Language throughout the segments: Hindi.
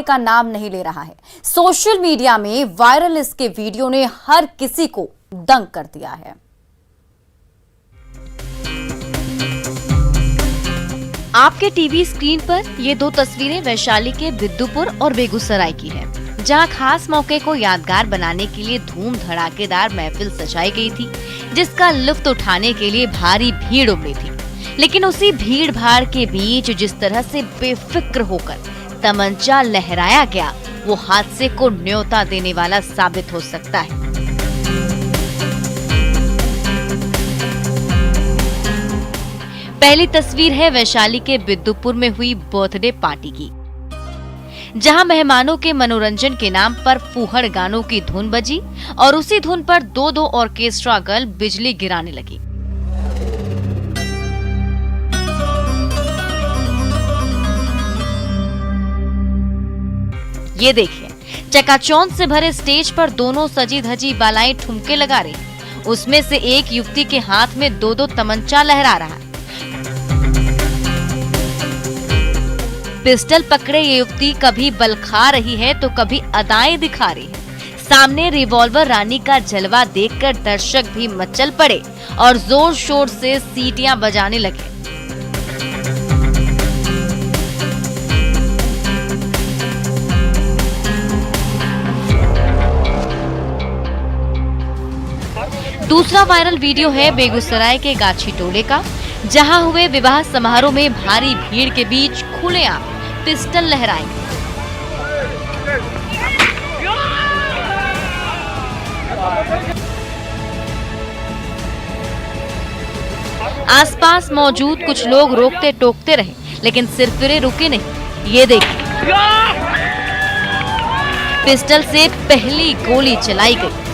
का नाम नहीं ले रहा है। सोशल मीडिया में वायरल इसके वीडियो ने हर किसी को दंग कर दिया है। आपके टीवी स्क्रीन पर ये दो तस्वीरें वैशाली के बिद्दुपुर और बेगूसराय की हैं, जहां खास मौके को यादगार बनाने के लिए धूम धड़ाकेदार महफिल सजाई गई थी, जिसका लुत्फ उठाने के लिए भारी भीड़ उमड़ी थी। लेकिन उसी भीड़ भाड़ के बीच जिस तरह से बेफिक्र होकर तमंचा लहराया गया, वो हादसे को न्योता देने वाला साबित हो सकता है। पहली तस्वीर है वैशाली के बिद्दुपुर में हुई बर्थडे पार्टी की, जहां मेहमानों के मनोरंजन के नाम पर फूहड़ गानों की धुन बजी और उसी धुन पर दो ऑर्केस्ट्रा गर्ल बिजली गिराने लगी। ये देखिए, चकाचौंध से भरे स्टेज पर दोनों सजी धजी बालाएं ठुमके लगा रही। उसमें से एक युवती के हाथ में दो तमंचा लहरा रहा है। पिस्टल पकड़े ये युवती कभी बल खा रही है तो कभी अदाएं दिखा रही है। सामने रिवॉल्वर रानी का जलवा देखकर दर्शक भी मचल पड़े और जोर शोर से सीटियां बजाने लगे। दूसरा वायरल वीडियो है बेगूसराय के गाछी टोले का, जहां हुए विवाह समारोह में भारी भीड़ के बीच खुलेआम पिस्टल लहराए। आसपास मौजूद कुछ लोग रोकते टोकते रहे, लेकिन सिरफिरे रुके नहीं। ये देखिए, पिस्टल से पहली गोली चलाई गई,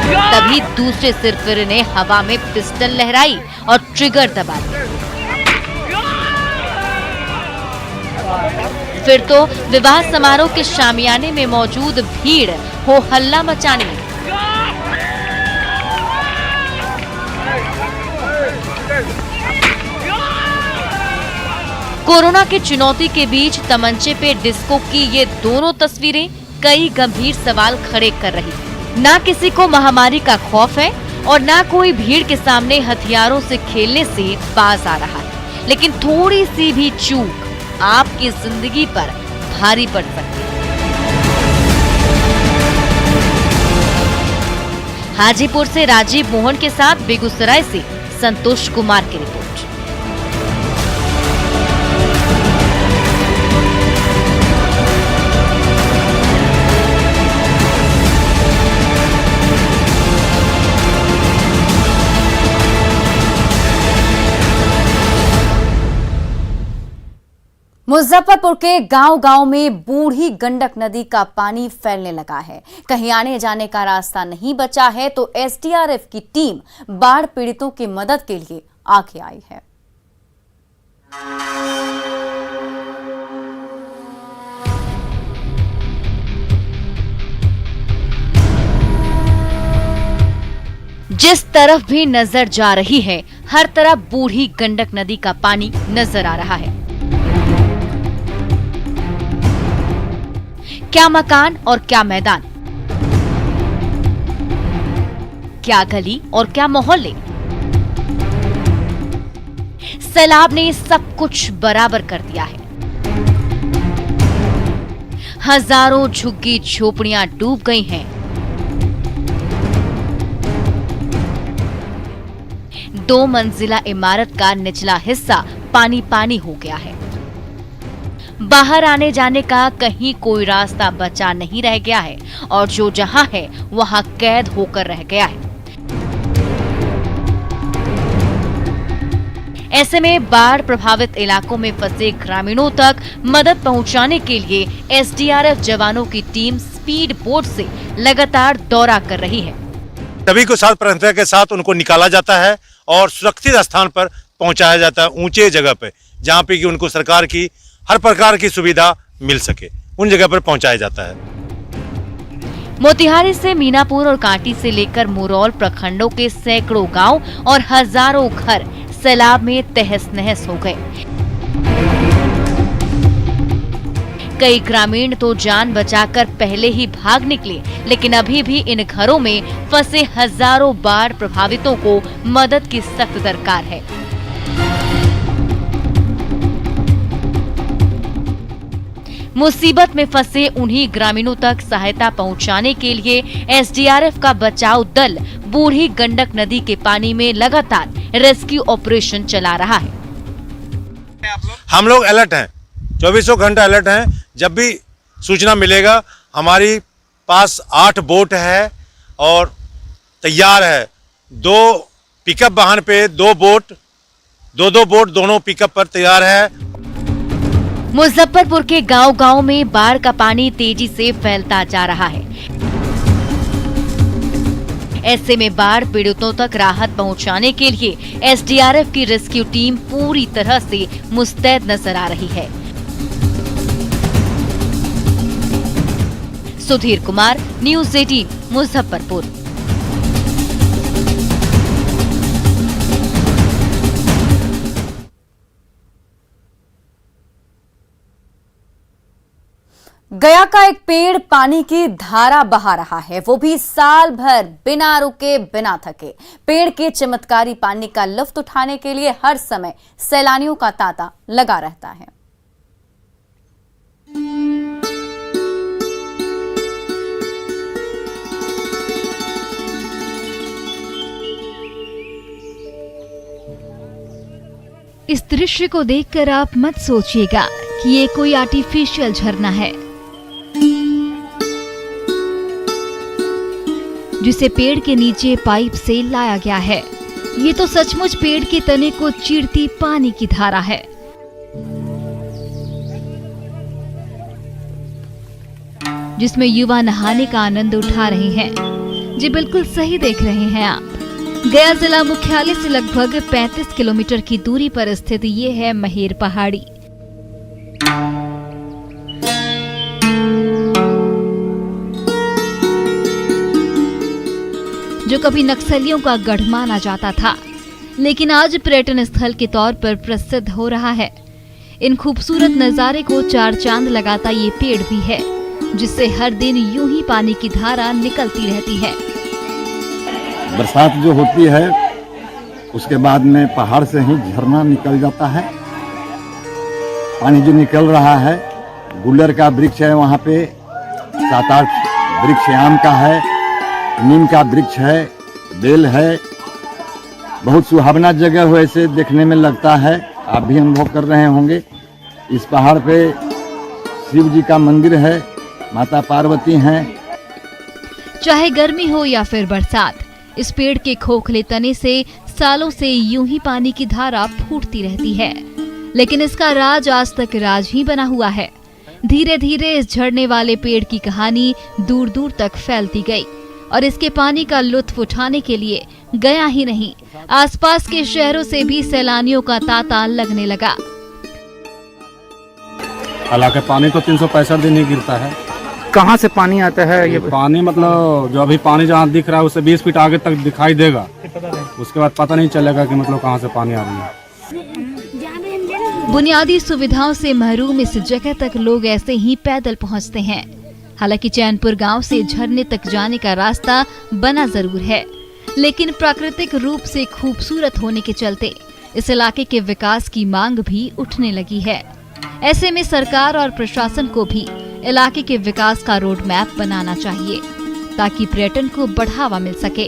तभी दूसरे सिरफिरे ने हवा में पिस्टल लहराई और ट्रिगर दबा दिया। फिर तो विवाह समारोह के शामियाने में मौजूद भीड़ हो हल्ला मचाने लगी। कोरोना की चुनौती के बीच तमंचे पे डिस्को की ये दोनों तस्वीरें कई गंभीर सवाल खड़े कर रही है। ना किसी को महामारी का खौफ है और ना कोई भीड़ के सामने हथियारों से खेलने से बाज आ रहा है, लेकिन थोड़ी सी भी चूक आपकी जिंदगी पर भारी पड़ सकती है। हाजीपुर से राजीव मोहन के साथ बेगूसराय से संतोष कुमार की रिपोर्ट। मुजफ्फरपुर के गांव-गांव में बूढ़ी गंडक नदी का पानी फैलने लगा है। कहीं आने जाने का रास्ता नहीं बचा है तो एसडीआरएफ की टीम बाढ़ पीड़ितों की मदद के लिए आगे आई है। जिस तरफ भी नजर जा रही है, हर तरफ बूढ़ी गंडक नदी का पानी नजर आ रहा है। क्या मकान और क्या मैदान, क्या गली और क्या मोहल्ले, सैलाब ने सब कुछ बराबर कर दिया है। हजारों झुग्गी झोपड़ियां डूब गई हैं। दो मंजिला इमारत का निचला हिस्सा पानी पानी हो गया है। बाहर आने जाने का कहीं कोई रास्ता बचा नहीं रह गया है और जो जहां है वहां कैद होकर रह गया है। ऐसे में बाढ़ प्रभावित इलाकों में फंसे ग्रामीणों तक मदद पहुंचाने के लिए एसडीआरएफ जवानों की टीम स्पीड बोट से लगातार दौरा कर रही है। सभी को साथ प्राथमिकता के साथ उनको निकाला जाता है और सुरक्षित स्थान पर पहुंचाया जाता है, ऊंचे जगह पे, जहां पे कि उनको सरकार की हर प्रकार की सुविधा मिल सके, उन जगह पर पहुंचाया जाता है। मोतिहारी से मीनापुर और कांटी से लेकर मुरौल प्रखंडों के सैकड़ों गांव और हजारों घर सैलाब में तहस नहस हो गए। कई ग्रामीण तो जान बचाकर पहले ही भाग निकले, लेकिन अभी भी इन घरों में फंसे हजारों बाढ़ प्रभावितों को मदद की सख्त दरकार है। मुसीबत में फंसे उन्हीं ग्रामीणों तक सहायता पहुंचाने के लिए एसडीआरएफ का बचाव दल बूढ़ी गंडक नदी के पानी में लगातार रेस्क्यू ऑपरेशन चला रहा है। हम लोग अलर्ट हैं, 24 घंटा अलर्ट हैं। जब भी सूचना मिलेगा, हमारी पास 8 बोट है और तैयार है। 2 पिकअप वाहन पे 2 बोट, 2 बोट दोनों पिकअप पर तैयार है। मुजफ्फरपुर के गांव-गांव में बाढ़ का पानी तेजी से फैलता जा रहा है। ऐसे में बाढ़ पीड़ितों तक राहत पहुंचाने के लिए एसडीआरएफ की रेस्क्यू टीम पूरी तरह से मुस्तैद नजर आ रही है। सुधीर कुमार, न्यूज़ 18, मुजफ्फरपुर। गया का एक पेड़ पानी की धारा बहा रहा है, वो भी साल भर बिना रुके बिना थके। पेड़ के चमत्कारी पानी का लुत्फ उठाने के लिए हर समय सैलानियों का तांता लगा रहता है। इस दृश्य को देखकर आप मत सोचिएगा कि ये कोई आर्टिफिशियल झरना है जिसे पेड़ के नीचे पाइप से लाया गया है। ये तो सचमुच पेड़ के तने को चीरती पानी की धारा है। जिसमें युवा नहाने का आनंद उठा रहे हैं। जी बिल्कुल सही देख रहे हैं आप। गया जिला मुख्यालय से लगभग 35 किलोमीटर की दूरी पर स्थित ये है महेर पहाड़ी। जो कभी नक्सलियों का गढ़ माना जाता था, लेकिन आज पर्यटन स्थल के तौर पर प्रसिद्ध हो रहा है। इन खूबसूरत नजारे को 4 चांद लगाता ये पेड़ भी है, जिससे हर दिन यूं ही पानी की धारा निकलती रहती है। बरसात जो होती है उसके बाद में पहाड़ से ही झरना निकल जाता है। पानी जो निकल रहा है, गुलर का वृक्ष है, वहाँ पे 7-8 वृक्ष आम का है, नीम का वृक्ष है, बेल है। बहुत सुहावना जगह वैसे देखने में लगता है। आप भी अनुभव कर रहे होंगे। इस पहाड़ पे शिव जी का मंदिर है, माता पार्वती हैं। चाहे गर्मी हो या फिर बरसात, इस पेड़ के खोखले तने से सालों से यूं ही पानी की धारा फूटती रहती है। लेकिन इसका राज आज तक राज ही बना हुआ है। धीरे धीरे इस झड़ने वाले पेड़ की कहानी दूर दूर तक फैलती गई और इसके पानी का लुत्फ उठाने के लिए गया ही नहीं, आसपास के शहरों से भी सैलानियों का तांता लगने लगा। हालांकि पानी तो 365 दिन ही गिरता है। कहाँ से पानी आता है? ये पानी मतलब जो अभी पानी जहाँ दिख रहा है उससे 20 फीट आगे तक दिखाई देगा, उसके बाद पता नहीं चलेगा कि मतलब कहाँ से पानी आ रही है। बुनियादी सुविधाओं से महरूम इस जगह तक लोग ऐसे ही पैदल पहुँचते हैं। हालांकि चैनपुर गांव से झरने तक जाने का रास्ता बना जरूर है, लेकिन प्राकृतिक रूप से खूबसूरत होने के चलते इस इलाके के विकास की मांग भी उठने लगी है। ऐसे में सरकार और प्रशासन को भी इलाके के विकास का रोड मैप बनाना चाहिए ताकि पर्यटन को बढ़ावा मिल सके।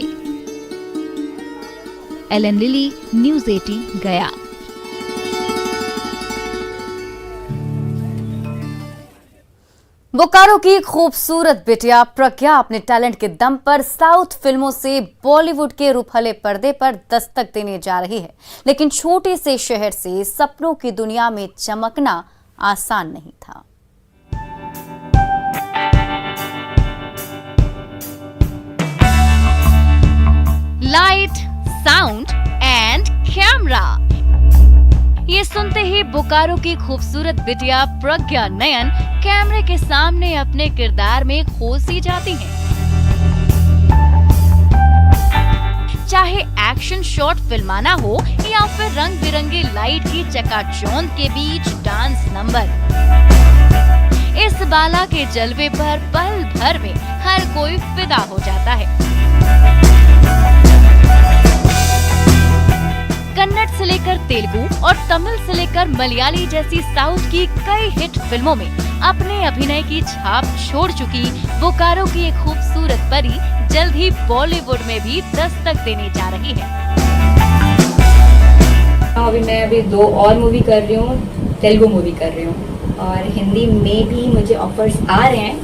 एलन लिली, न्यूज़ 18 गया। बोकारो की खूबसूरत बिटिया प्रज्ञा अपने टैलेंट के दम पर साउथ फिल्मों से बॉलीवुड के रूपहले पर्दे पर दस्तक देने जा रही है। लेकिन छोटे से शहर से सपनों की दुनिया में चमकना आसान नहीं था। लाइट, साउंड एंड कैमरा, ये सुनते ही बोकारो की खूबसूरत बिटिया प्रज्ञा नयन कैमरे के सामने अपने किरदार में खो सी जाती हैं। चाहे एक्शन शॉट फिल्माना हो या फिर रंग बिरंगी लाइट की चकाचौंध के बीच डांस नंबर, बाला के जलवे पर पल भर में हर कोई फिदा हो जाता है। कन्नड़ से लेकर तेलुगु और तमिल से लेकर मलयाली जैसी साउथ की कई हिट फिल्मों में अपने अभिनय की छाप छोड़ चुकी बोकारो की एक खूबसूरत परी जल्द ही बॉलीवुड में भी दस्तक देने जा रही है। अभी मैं 2 और मूवी कर रही हूँ, तेलुगु मूवी कर रही हूँ और हिंदी में भी मुझे ऑफर्स आ रहे हैं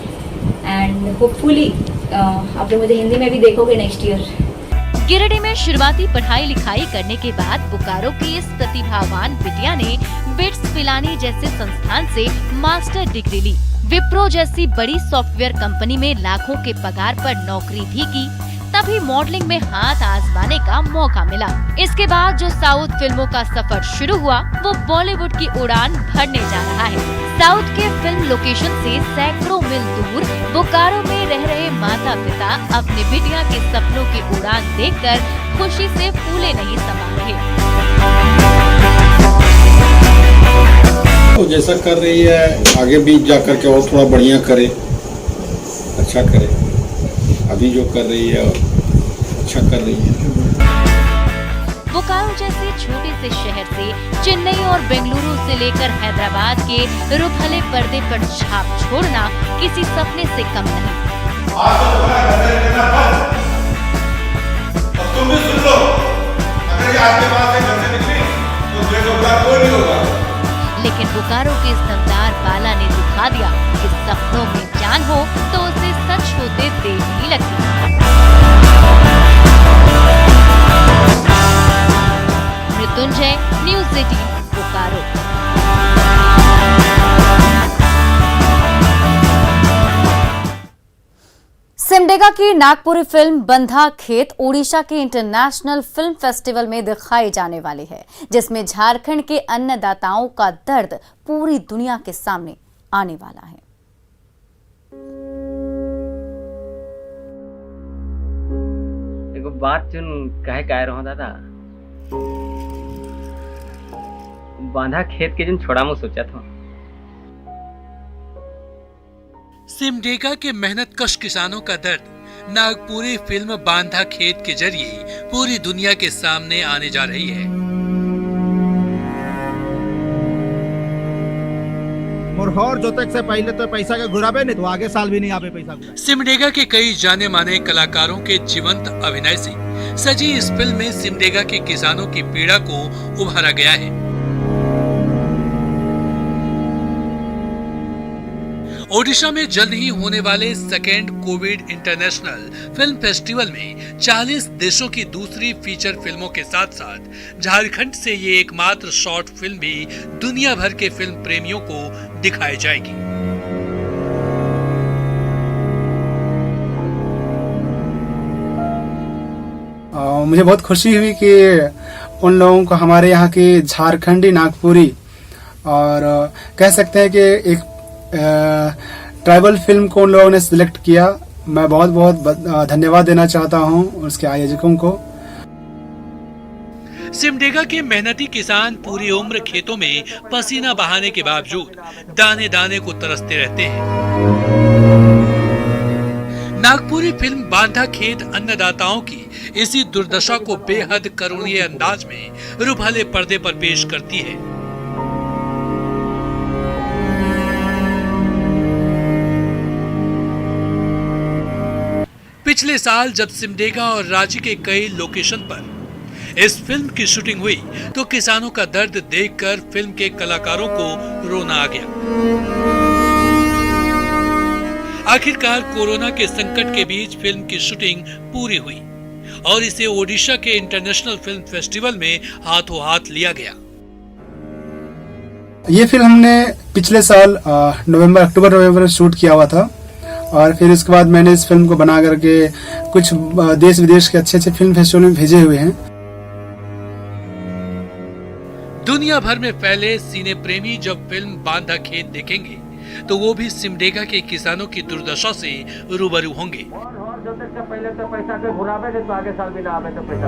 एंड होपफुली आप लोग मुझे हिंदी में भी देखोगे नेक्स्ट ईयर। गिरिडीह में शुरुआती पढ़ाई लिखाई करने के बाद बोकारो की इस प्रतिभावान बिटिया ने बिट्स पिलानी जैसे संस्थान से मास्टर डिग्री ली। विप्रो जैसी बड़ी सॉफ्टवेयर कंपनी में लाखों के पगार पर नौकरी भी की। तभी मॉडलिंग में हाथ आजमाने का मौका मिला। इसके बाद जो साउथ फिल्मों का सफर शुरू हुआ वो बॉलीवुड की उड़ान भरने जा रहा है। साउथ के फिल्म लोकेशन से सैकड़ों मील दूर बोकारो में रह रहे माता पिता अपने बिटिया के सपनों की उड़ान देखकर खुशी से फूले नहीं समा रहे। तो जैसा कर रही है आगे भी जाकर के और थोड़ा बढ़िया करे, अच्छा करे। अभी जो कर रही है अच्छा कर रही है। बोकारो जैसे छोटे से शहर से चेन्नई और बेंगलुरु से लेकर हैदराबाद के रुपहले पर्दे पर छाप छोड़ना किसी सपने से कम नहीं। तुम भी सुन लो, अगर ये आपके पास से घर से निकली तो बेरोजगार कोई नहीं होगा। लेकिन बोकारो के इस दमदार बाला ने दिखा दिया कि सपनों में जान हो तो उसे सच होते देर नहीं लगती। मृत्युंजय, न्यूज़ 18, बोकारो। सिमडेगा की नागपुरी फिल्म बंधा खेत ओडिशा के इंटरनेशनल फिल्म फेस्टिवल में दिखाई जाने वाली है, जिसमें झारखंड के अन्नदाताओं का दर्द पूरी दुनिया के सामने आने वाला है। एगो बात चुन कह रहा दादा, बांधा खेत के जिन छोड़ा मुझे सोचा था। सिमडेगा के मेहनतकश किसानों का दर्द नागपुरी फिल्म बांधा खेत के जरिए पूरी दुनिया के सामने आने जा रही है। और हर जोतक से पहले तो पैसा का घुराबे नहीं तो आगे साल भी नहीं आवे पैसा। सिमडेगा के कई जाने माने कलाकारों के जीवंत अभिनय से सजी इस फिल्म में सिमडेगा के किसानों की पीड़ा को उभारा गया है। ओडिशा में जल्द ही होने वाले second Covid international film festival में 40 देशों की दूसरी फीचर फिल्मों के साथ साथ झारखंड से ये एकमात्र शॉर्ट फिल्म भी दुनिया भर के फिल्म प्रेमियों को दिखाई जाएगी। मुझे बहुत खुशी हुई कि उन लोगों को हमारे यहाँ की झारखंडी नागपुरी और कह सकते हैं कि एक ट्राइबल फिल्म को उन लोगों ने सिलेक्ट किया। मैं बहुत बहुत धन्यवाद देना चाहता हूं उसके आयोजकों को। सिमडेगा के मेहनती किसान पूरी उम्र खेतों में पसीना बहाने के बावजूद दाने दाने को तरसते रहते हैं। नागपुरी फिल्म बांधा खेत अन्नदाताओं की इसी दुर्दशा को बेहद करुणीय अंदाज में रुपहले पर्दे पर पेश करती है। पिछले साल जब सिमडेगा और रांची के कई लोकेशन पर इस फिल्म की शूटिंग हुई तो किसानों का दर्द देखकर फिल्म के कलाकारों को रोना आ गया। आखिरकार कोरोना के संकट के बीच फिल्म की शूटिंग पूरी हुई और इसे ओडिशा के इंटरनेशनल फिल्म फेस्टिवल में हाथों हाथ लिया गया। ये फिल्म हमने पिछले साल अक्टूबर नवंबर में शूट किया हुआ था और फिर उसके बाद मैंने इस फिल्म को बना करके कुछ देश विदेश के अच्छे अच्छे फिल्म फेस्टिवल में भेजे हुए हैं। दुनिया भर में फैले सिने प्रेमी जब फिल्म बांधा खेत देखेंगे तो वो भी सिमडेगा के किसानों की दुर्दशा से रूबरू होंगे। पहले तो पैसा के घुरावे नहीं तो आगे साल भी ना आवे तो पैसा।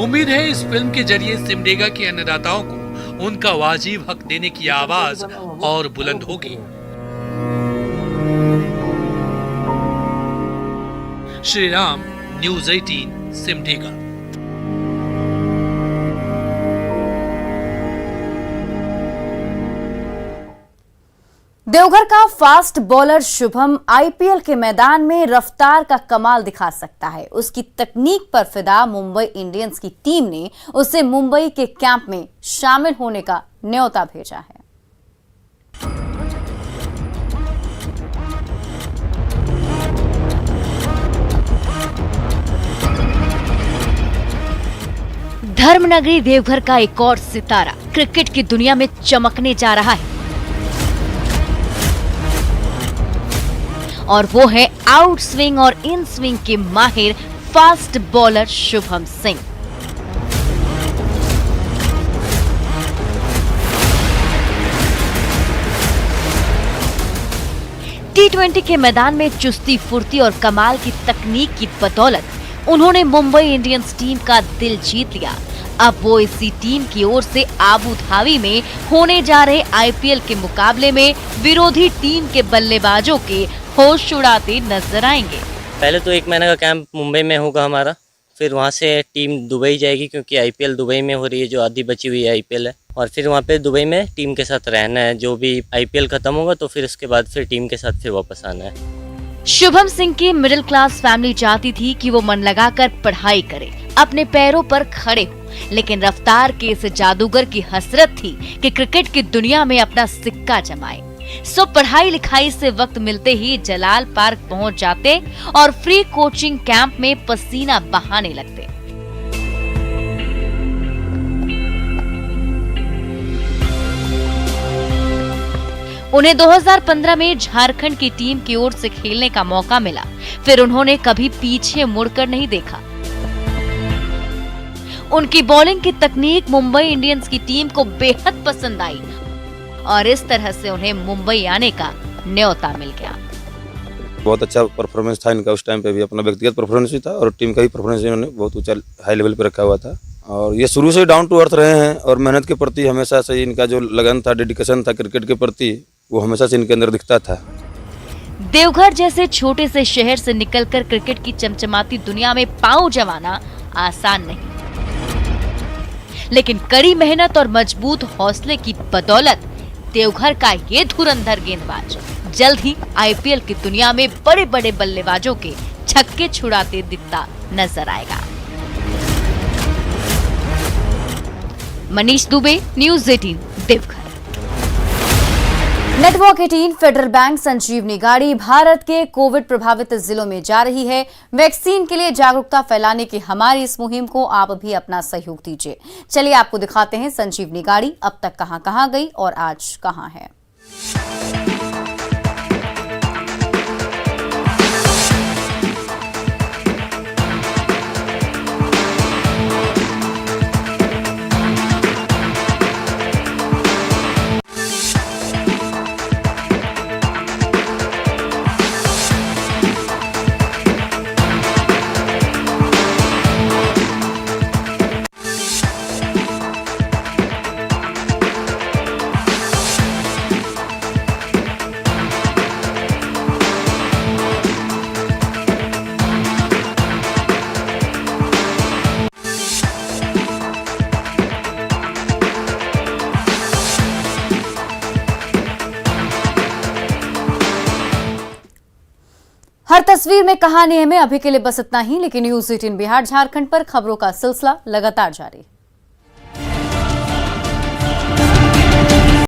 उम्मीद है इस फिल्म के जरिए सिमडेगा के अन्नदाताओं को उनका वाजिब हक देने की आवाज और बुलंद होगी। श्री राम, न्यूज़ 18, सिमडेगा। देवघर का फास्ट बॉलर शुभम आईपीएल के मैदान में रफ्तार का कमाल दिखा सकता है। उसकी तकनीक पर फिदा मुंबई इंडियंस की टीम ने उसे मुंबई के कैंप में शामिल होने का न्योता भेजा है। धर्मनगरी देवघर का एक और सितारा क्रिकेट की दुनिया में चमकने जा रहा है और वो है आउट स्विंग और इन स्विंग के माहिर फास्ट बॉलर शुभम सिंह। टी20 के मैदान में चुस्ती फुर्ती और कमाल की तकनीक की बदौलत उन्होंने मुंबई इंडियंस टीम का दिल जीत लिया। अब वो इसी टीम की ओर से आबू धाबी में होने जा रहे आईपीएल के मुकाबले में विरोधी टीम के बल्लेबाजों के होश उड़ाते नजर आएंगे। पहले तो 1 महीने का कैंप मुंबई में होगा हमारा, फिर वहाँ से टीम दुबई जाएगी क्योंकि आईपीएल दुबई में हो रही है, जो आधी बची हुई आईपीएल है, और फिर वहाँ पे दुबई में टीम के साथ रहना है। जो भी आईपीएल खत्म होगा तो फिर उसके बाद फिर टीम के साथ फिर वापस आना है। शुभम सिंह की मिडिल क्लास फैमिली चाहती थी कि वो मन लगाकर पढ़ाई करे, अपने पैरों पर खड़े हो, लेकिन रफ्तार के इस जादूगर की हसरत थी कि क्रिकेट की दुनिया में अपना सिक्का जमाए। सो पढ़ाई लिखाई से वक्त मिलते ही जलाल पार्क पहुंच जाते और फ्री कोचिंग कैंप में पसीना बहाने लगते। उन्हें 2015 में झारखंड की टीम की ओर से खेलने का मौका मिला, फिर उन्होंने कभी पीछे मुड़कर नहीं देखा। उनकी बॉलिंग की तकनीक मुंबई इंडियंस की टीम को बेहद पसंद आई और इस तरह से उन्हें मुंबई आने का न्योता मिल गया। बहुत अच्छा परफॉर्मेंस था इनका उस टाइम पे भी, अपना व्यक्तिगत परफॉर्मेंस भी था और टीम का भी परफॉर्मेंस इन्होंने बहुत ऊंचा हाई लेवल पे रखा हुआ था। और ये शुरू से डाउन टू अर्थ रहे हैं और मेहनत के प्रति हमेशा से इनका जो लगन था, डेडिकेशन था क्रिकेट के प्रति, वो हमेशा से इनके अंदर दिखता था। देवघर जैसे छोटे से शहर से निकलकर क्रिकेट की चमचमाती दुनिया में पांव जमाना आसान नहीं, लेकिन कड़ी मेहनत और मजबूत हौसले की बदौलत देवघर का ये धुरंधर गेंदबाज जल्द ही आईपीएल की दुनिया में बड़े बड़े बल्लेबाजों के छक्के छुड़ाते दिखता नजर आएगा। Manish Dubey, news 18, Deoghar. Network 18 federal bank Sanjeevani गाड़ी भारत के कोविड प्रभावित जिलों में जा रही है। वैक्सीन के लिए जागरूकता फैलाने की हमारी इस मुहिम को आप भी अपना सहयोग दीजिए। चलिए आपको दिखाते हैं संजीवनी गाड़ी अब तक कहां गई और आज कहां है। हर तस्वीर में कहानी है। मैं अभी के लिए बस इतना ही, लेकिन न्यूज़ 18 बिहार झारखंड पर खबरों का सिलसिला लगातार जारी।